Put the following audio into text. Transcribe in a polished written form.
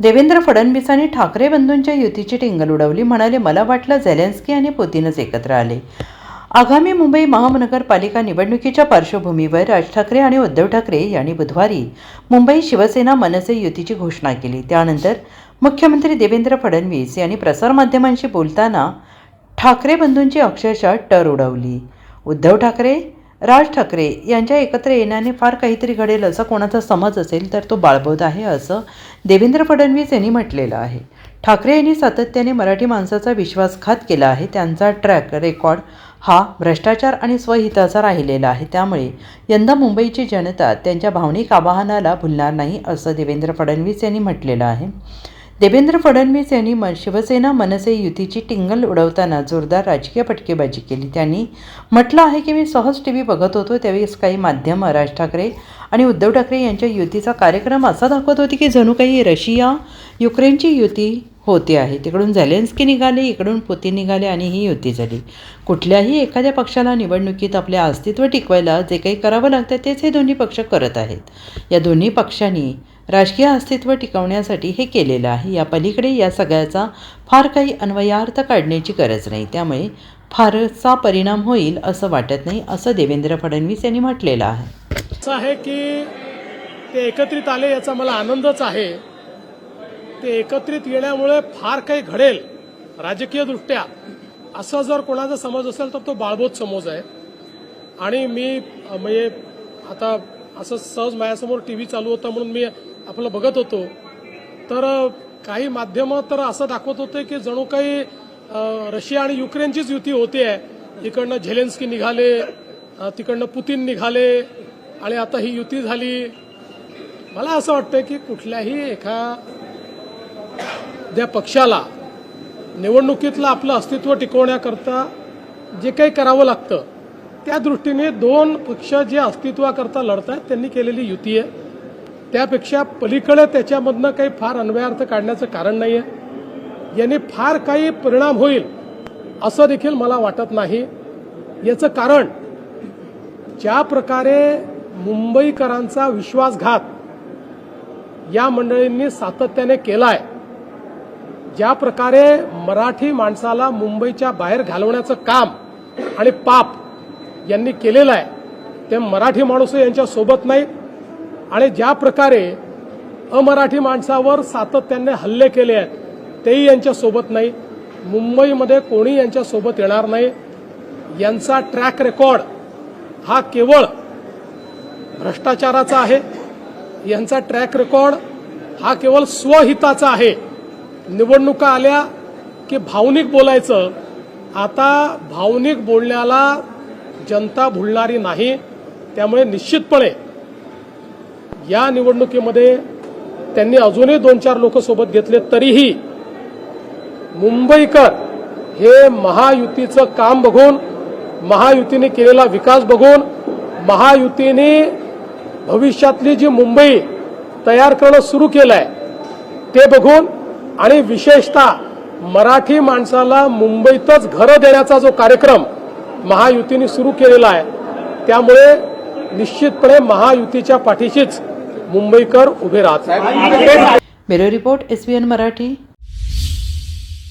देवेंद्र फडणवीसांनी ठाकरे बंधूंच्या युतीची टिंगल उडवली. म्हणाले, मला वाटलं झेलेन्स्की आणि पुतीनच एकत्र आले. आगामी मुंबई महानगरपालिका निवडणुकीच्या पार्श्वभूमीवर राज ठाकरे आणि उद्धव ठाकरे यांनी बुधवारी मुंबई शिवसेना मनसे युतीची घोषणा केली. त्यानंतर मुख्यमंत्री देवेंद्र फडणवीस यांनी प्रसारमाध्यमांशी बोलताना ठाकरे बंधूंची अक्षरशः टर उडवली. उद्धव ठाकरे, राज ठाकरे यांच्या एकत्र येण्याने फार काहीतरी घडेल असा कोणाचा समज असेल तर तो बाळबोध आहे, असं देवेंद्र फडणवीस यांनी म्हटलेलं आहे. ठाकरे यांनी सातत्याने मराठी माणसाचा विश्वासघात केला आहे. त्यांचा ट्रॅक रेकॉर्ड हा भ्रष्टाचार आणि स्वहिताचा राहिलेला आहे. त्यामुळे यंदा मुंबईची जनता त्यांच्या भावनिक आवाहनाला भुलणार नाही, असं देवेंद्र फडणवीस यांनी म्हटलेलं आहे. देवेंद्र फडणवीस यांनी शिवसेना मनसे युतीची टिंगल उडवताना जोरदार राजकीय फटकेबाजी केली. त्यांनी म्हटलं आहे की मी सहज टीव्ही बघत होतो त्यावेळेस काही माध्यमं राज ठाकरे आणि उद्धव ठाकरे यांच्या युतीचा कार्यक्रम असा दाखवत होती की जणू काही रशिया युक्रेनची युती होते आहे. तिकडून झेलेन्स्की निघाले, इकडून पुतीन निघाले आणि ही युती झाली. कुठल्याही एखाद्या पक्षाला निवडणुकीत आपले अस्तित्व टिकवायला जे काही करावं लागतं तेच हे दोन्ही पक्ष करत आहेत. या दोन्ही पक्षांनी राजकीय अस्तित्व टिकवण्यासाठी हे केलेलं आहे. या पलीकडे या सगळ्याचा फार काही अन्वयार्थ काढण्याची गरज नाही. त्यामुळे फारसा परिणाम होईल असं वाटत नाही, असं देवेंद्र फडणवीस यांनी म्हटलेलं आहे. असं आहे की ते एकत्रित आले याचा मला आनंदच आहे. ते एकत्रित येण्यामुळे फार काही घडेल राजकीयदृष्ट्या असं जर कोणाचा समज असेल तर तो बाळबोध समज आहे. आणि मी म्हणजे आता असं सहज माझ्यासमोर टीव्ही चालू होता म्हणून मी आपलं बघत होतो तर काही माध्यमं तर असं दाखवत होते की जणू काही रशिया आणि युक्रेनचीच युती होती आहे. इकडनं झेलेन्स्की निघाले, तिकडनं पुतीन निघाले आणि आता ही युती झाली. मला असं वाटतं की कुठल्याही एखाद्या पक्षाला निवडणुकीतलं आपलं अस्तित्व टिकवण्याकरता जे काही करावं लागतं त्या दृष्टीने दोन पक्ष जे अस्तित्वाकरता लढतात त्यांनी केलेली युती आहे. त्यापेक्षा पलीकडे त्याच्यामधनं काही फार अन्वयार्थ काढण्याचं कारण नाही आहे. यांनी फार काही परिणाम होईल असं देखील मला वाटत नाही. याचं कारण ज्या प्रकारे मुंबईकरांचा विश्वासघात या मंडळींनी सातत्याने केला आहे, ज्या प्रकारे मराठी माणसाला मुंबईच्या बाहेर घालवण्याचं काम आणि पाप यांनी केलेलं आहे ते मराठी माणूस यांच्या सोबत नाहीत. आणि ज्या प्रकारे अमराठी माणसावर सातत्याने हल्ले केले आहेत तेही यांच्या सोबत नाही. मुंबईमध्ये कोणी यांच्या सोबत येणार नाही. यांचा ट्रॅक रेकॉर्ड हा केवळ भ्रष्टाचाराचा आहे. यांचा ट्रॅक रेकॉर्ड हा केवळ स्वहिताचा आहे. निवडणुका आल्या की भावनिक बोलायचं. आता भावनिक बोलण्याला जनता भुलणारी नाही. त्यामुळे निश्चितपणे या निवडणुकीमध्ये त्यांनी अजूनही 2-4 लोक सोबत घेतले तरीही मुंबईकर हे महायुतीचं काम बघून, महायुतीने केलेला विकास बघून, महायुतीने भविष्यातली जी मुंबई तयार करणं सुरू केलं आहे ते बघून आणि विशेषतः मराठी माणसाला मुंबईतच घरं देण्याचा जो कार्यक्रम महायुतीने सुरू केलेला आहे त्यामुळे निश्चितपणे महायुतीच्या पाठीशीच मुंबईकर उभे राहतात. Bureau report, SBN Marathi.